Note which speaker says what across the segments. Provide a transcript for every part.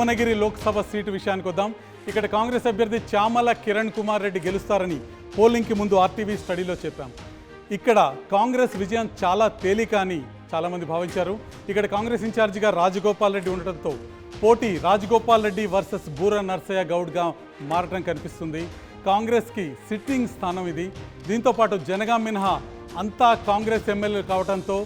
Speaker 1: Bhuvanagiri Lok Sabha seat విషయానికి వద్దాం. ఇక్కడ కాంగ్రెస్ అభ్యర్థి చామల కిరణ్ కుమార్ రెడ్డి గెలుస్తారని పోలింగ్కి ముందు ఆర్టీవీ స్టడీలో చెప్పాం. ఇక్కడ కాంగ్రెస్ విజయం చాలా తేలిక అని చాలామంది భావించారు. ఇక్కడ కాంగ్రెస్ ఇన్ఛార్జిగా రాజగోపాల్ రెడ్డి ఉండటంతో పోటీ రాజగోపాల్ రెడ్డి వర్సెస్ బూర నర్సయ్య గౌడ్గా మారటం కనిపిస్తుంది. కాంగ్రెస్కి సిట్టింగ్ స్థానం ఇది. దీంతోపాటు జనగాం మినహా అంతా కాంగ్రెస్ ఎమ్మెల్యేలు కావడంతో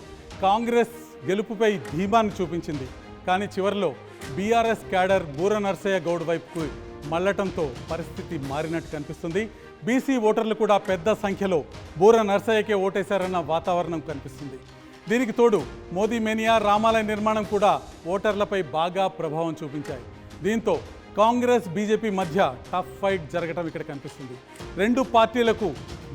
Speaker 1: కాంగ్రెస్ గెలుపుపై ధీమాన్ని చూపించింది. కానీ చివరిలో బీఆర్ఎస్ క్యాడర్ బూర నర్సయ్య గౌడ్ వైపుకు మళ్లటంతో పరిస్థితి మారినట్టు కనిపిస్తుంది. బీసీ ఓటర్లు కూడా పెద్ద సంఖ్యలో బూర నర్సయ్యకే ఓటేశారన్న వాతావరణం కనిపిస్తుంది. దీనికి తోడు మోదీ మేనియా, రామాలయ నిర్మాణం కూడా ఓటర్లపై బాగా ప్రభావం చూపించాయి. దీంతో కాంగ్రెస్ బీజేపీ మధ్య టఫ్ ఫైట్ జరగడం ఇక్కడ కనిపిస్తుంది. రెండు పార్టీలకు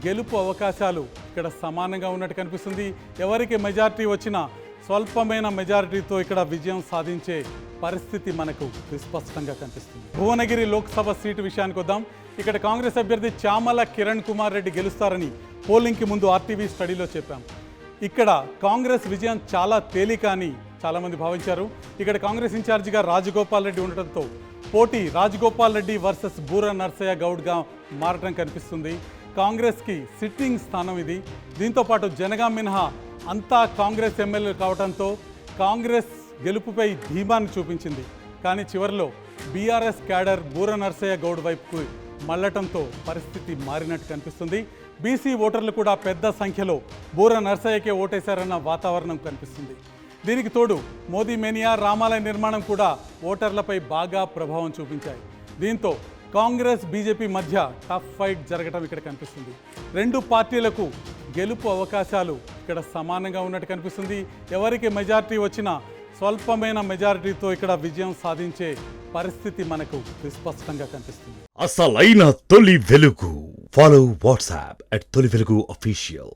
Speaker 1: గెలుపు అవకాశాలు ఇక్కడ సమానంగా ఉన్నట్టు కనిపిస్తుంది. ఎవరికి మెజారిటీ వచ్చినా స్వల్పమైన మెజారిటీతో ఇక్కడ విజయం సాధించే పరిస్థితి మనకు విస్పష్టంగా కనిపిస్తుంది. భువనగిరి లోక్సభ సీటు విషయానికి వద్దాం. ఇక్కడ కాంగ్రెస్ అభ్యర్థి చామల కిరణ్ కుమార్ రెడ్డి గెలుస్తారని పోలింగ్కి ముందు ఆర్టీవీ స్టడీలో చెప్పాం. ఇక్కడ కాంగ్రెస్ విజయం చాలా తేలిక అని చాలామంది భావించారు. ఇక్కడ కాంగ్రెస్ ఇన్ఛార్జిగా రాజగోపాల్ రెడ్డి ఉండటంతో పోటీ రాజగోపాల్ రెడ్డి వర్సెస్ బూర నర్సయ్య గౌడ్గా మారటం కనిపిస్తుంది. కాంగ్రెస్కి సిట్టింగ్ స్థానం ఇది. దీంతోపాటు జనగాం మినహా అంతా కాంగ్రెస్ ఎమ్మెల్యేలు కావడంతో కాంగ్రెస్ గెలుపుపై ధీమాన్ని చూపించింది. కానీ చివరిలో బీఆర్ఎస్ క్యాడర్ బూర నర్సయ్య గౌడ్ వైపుకు మళ్లటంతో పరిస్థితి మారినట్టు కనిపిస్తుంది. బీసీ ఓటర్లు కూడా పెద్ద సంఖ్యలో బూర నర్సయ్యకే ఓటేశారన్న వాతావరణం కనిపిస్తుంది. దీనికి తోడు మోదీ మేనియా, రామాలయ నిర్మాణం కూడా ఓటర్లపై బాగా ప్రభావం చూపించాయి. దీంతో కాంగ్రెస్ బీజేపీ మధ్య టఫ్ ఫైట్ జరగడం ఇక్కడ కనిపిస్తుంది. రెండు పార్టీలకు గెలుపు అవకాశాలు ఇక్కడ సమానంగా ఉన్నట్టు కనిపిస్తుంది. ఎవరికి మెజారిటీ వచ్చినా స్వల్పమైన మెజారిటీతో ఇక్కడ విజయం సాధించే పరిస్థితి మనకు విస్పష్టంగా కనిపిస్తుంది.
Speaker 2: అసలైన తొలి వెలుగు. ఫాలో వాట్సాప్ @తొలి వెలుగు అఫీషియల్.